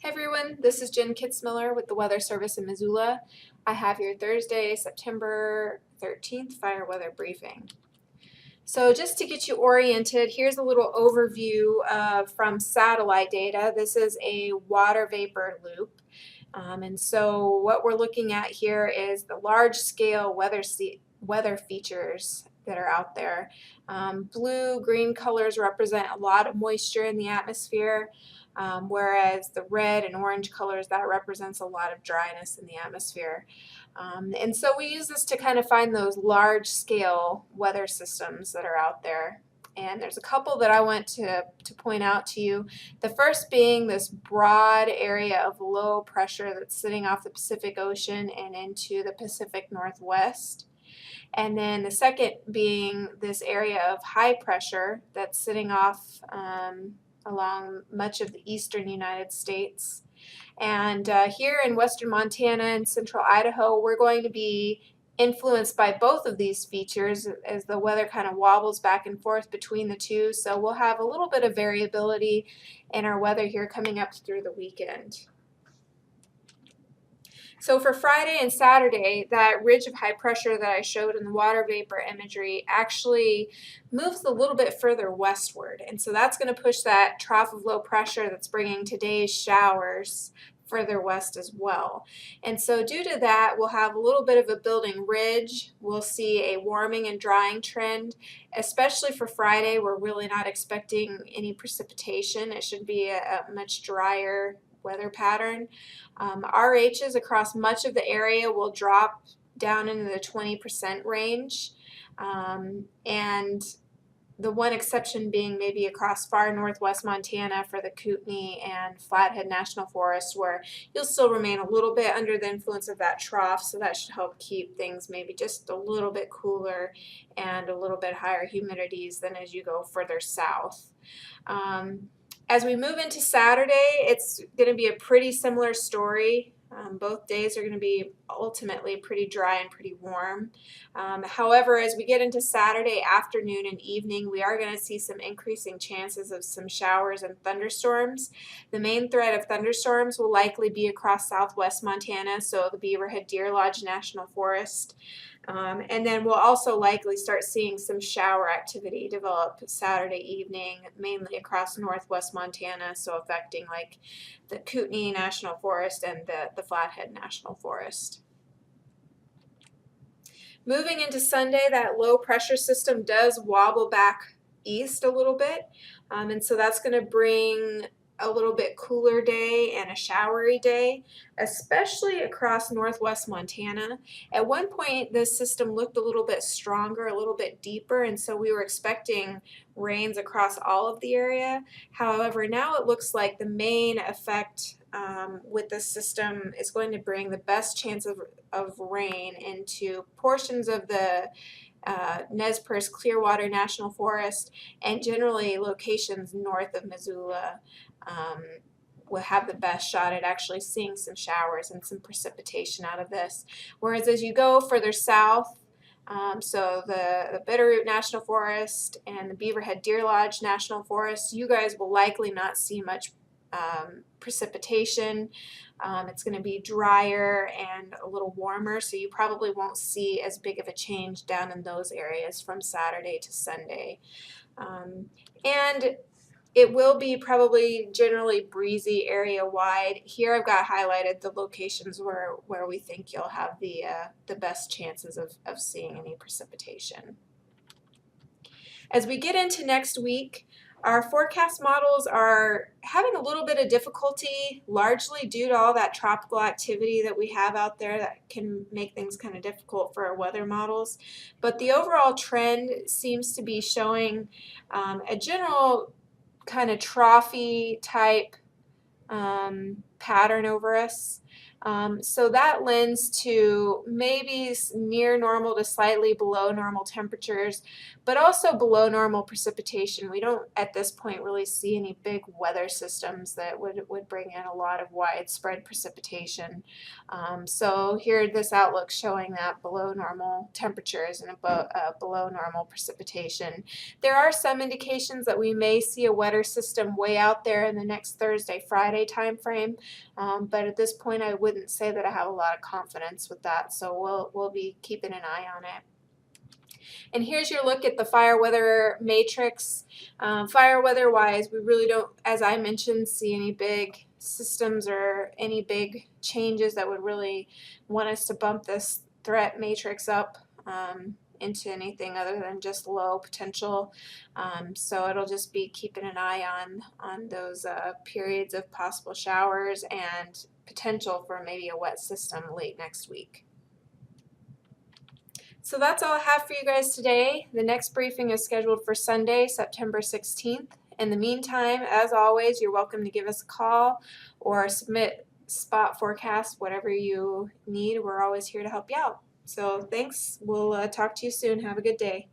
Hey everyone, this is Jen Kitzmiller with the Weather Service in Missoula. I have your Thursday, September 13th fire weather briefing. So just to get you oriented, here's a little overview from satellite data. This is a water vapor loop. And so what we're looking at here is the large-scale weather features that are out there. Blue, green colors represent a lot of moisture in the atmosphere. Whereas the red and orange colors, that represents a lot of dryness in the atmosphere. And so we use this to kind of find those large-scale weather systems that are out there. And there's a couple that I want to point out to you. The first being this broad area of low pressure that's sitting off the Pacific Ocean and into the Pacific Northwest. And then the second being this area of high pressure that's sitting off along much of the eastern United States. And here in western Montana and central Idaho, we're going to be influenced by both of these features as the weather kind of wobbles back and forth between the two. So we'll have a little bit of variability in our weather here coming up through the weekend. So for Friday and Saturday, that ridge of high pressure that I showed in the water vapor imagery actually moves a little bit further westward. And so that's going to push that trough of low pressure that's bringing today's showers further west as well. And so due to that, we'll have a little bit of a building ridge. We'll see a warming and drying trend, especially for Friday. We're really not expecting any precipitation. It should be a much drier weather pattern. RHs across much of the area will drop down into the 20% range, and the one exception being maybe across far northwest Montana for the Kootenai and Flathead National Forest, where you'll still remain a little bit under the influence of that trough, so that should help keep things maybe just a little bit cooler and a little bit higher humidities than as you go further south. As we move into Saturday, it's going to be a pretty similar story. Both days are going to be ultimately pretty dry and pretty warm. However, as we get into Saturday afternoon and evening, we are going to see some increasing chances of some showers and thunderstorms. The main threat of thunderstorms will likely be across southwest Montana, so the Beaverhead Deer Lodge National Forest. And then we'll also likely start seeing some shower activity develop Saturday evening, mainly across northwest Montana, so affecting like the Kootenai National Forest and the Flathead National Forest. Moving into Sunday, that low pressure system does wobble back east a little bit, and so that's going to bring a little bit cooler day and a showery day, especially across northwest Montana. At one point, this system looked a little bit stronger, a little bit deeper, and so we were expecting rains across all of the area. However, now it looks like the main effect with this system is going to bring the best chance of rain into portions of the Nez Perce Clearwater National Forest and generally locations north of Missoula will have the best shot at actually seeing some showers and some precipitation out of this. Whereas as you go further south, so the Bitterroot National Forest and the Beaverhead Deer Lodge National Forest, you guys will likely not see much precipitation. It's going to be drier and a little warmer, so you probably won't see as big of a change down in those areas from Saturday to Sunday. And it will be probably generally breezy area-wide. Here I've got highlighted the locations where we think you'll have the best chances of seeing any precipitation. As we get into next week, our forecast models are having a little bit of difficulty, largely due to all that tropical activity that we have out there that can make things kind of difficult for our weather models. But the overall trend seems to be showing a general kind of troughy type pattern over us. So that lends to maybe near normal to slightly below normal temperatures, but also below normal precipitation. We don't at this point really see any big weather systems that would bring in a lot of widespread precipitation. So here this outlook showing that below normal temperatures and below normal precipitation. There are some indications that we may see a wetter system way out there in the next Thursday, Friday time frame, but at this point I wouldn't say that I have a lot of confidence with that, so we'll be keeping an eye on it. And here's your look at the fire weather matrix. Fire weather wise, we really don't, as I mentioned, see any big systems or any big changes that would really want us to bump this threat matrix up into anything other than just low potential. So it'll just be keeping an eye on those periods of possible showers and potential for maybe a wet system late next week. So that's all I have for you guys today. The next briefing is scheduled for Sunday, September 16th. In the meantime, as always, you're welcome to give us a call or submit spot forecasts, whatever you need. We're always here to help you out. So thanks. We'll talk to you soon. Have a good day.